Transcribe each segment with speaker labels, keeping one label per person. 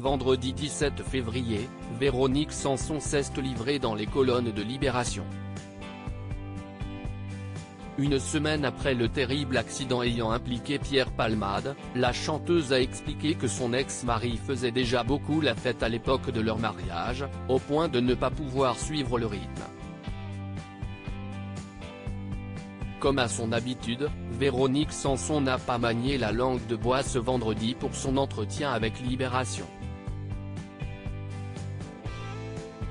Speaker 1: vendredi 17 février, Véronique Sanson s'est livrée dans les colonnes de Libération. Une semaine après le terrible accident ayant impliqué Pierre Palmade, la chanteuse a expliqué que son ex-mari faisait déjà beaucoup la fête à l'époque de leur mariage, au point de ne pas pouvoir suivre le rythme. Comme à son habitude, Véronique Sanson n'a pas manié la langue de bois ce vendredi pour son entretien avec Libération.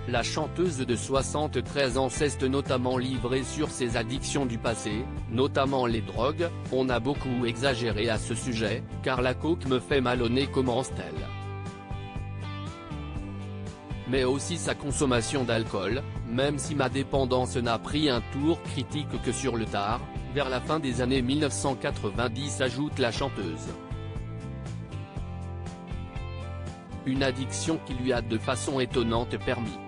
Speaker 1: La chanteuse de 73 ans s'est notamment livrée sur ses addictions du passé, notamment les drogues. « On a beaucoup exagéré à ce sujet, car la coke me fait mal au nez », commence-t-elle. Mais aussi sa consommation d'alcool, même si ma dépendance n'a pris un tour critique que sur le tard, vers la fin des années 1990, ajoute la chanteuse. Une addiction qui lui a de façon étonnante permis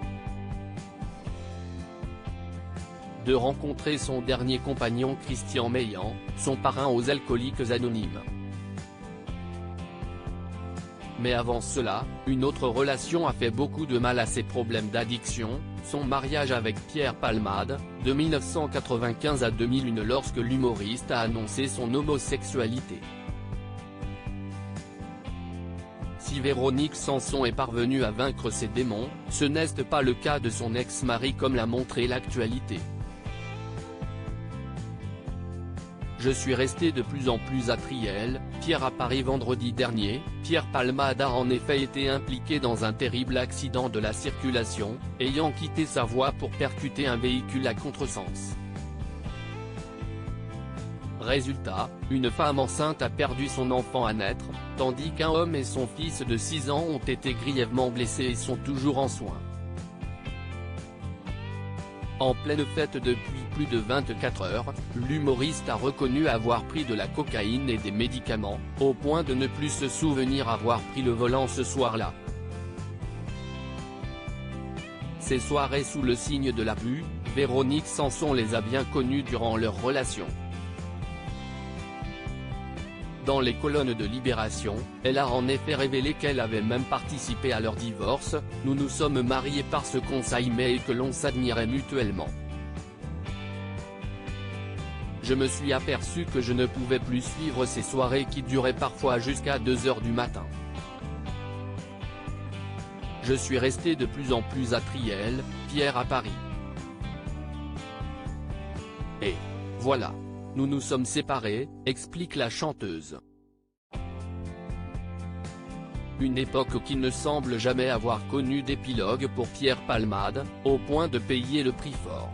Speaker 1: de rencontrer son dernier compagnon Christian Meillan, son parrain aux Alcooliques Anonymes. Mais avant cela, une autre relation a fait beaucoup de mal à ses problèmes d'addiction, son mariage avec Pierre Palmade, de 1995 à 2001, lorsque l'humoriste a annoncé son homosexualité. Si Véronique Sanson est parvenue à vaincre ses démons, ce n'est pas le cas de son ex-mari, comme l'a montré l'actualité. Je suis resté de plus en plus attriel, Pierre à Paris. Vendredi dernier, Pierre Palmade a en effet été impliqué dans un terrible accident de la circulation, ayant quitté sa voie pour percuter un véhicule à contresens. Résultat, une femme enceinte a perdu son enfant à naître, tandis qu'un homme et son fils de 6 ans ont été grièvement blessés et sont toujours en soins. En pleine fête depuis plus de 24 heures, l'humoriste a reconnu avoir pris de la cocaïne et des médicaments, au point de ne plus se souvenir avoir pris le volant ce soir-là. Ces soirées sous le signe de l'abus, Véronique Sanson les a bien connues durant leur relation. Dans les colonnes de Libération, elle a en effet révélé qu'elle avait même participé à leur divorce. « Nous nous sommes mariés parce qu'on s'aimait et que l'on s'admirait mutuellement. Je me suis aperçu que je ne pouvais plus suivre ces soirées qui duraient parfois jusqu'à 2 h du matin. Je suis resté de plus en plus attriel, Pierre à Paris. Et voilà. Nous nous sommes séparés », explique la chanteuse. Une époque qui ne semble jamais avoir connu d'épilogue pour Pierre Palmade, au point de payer le prix fort.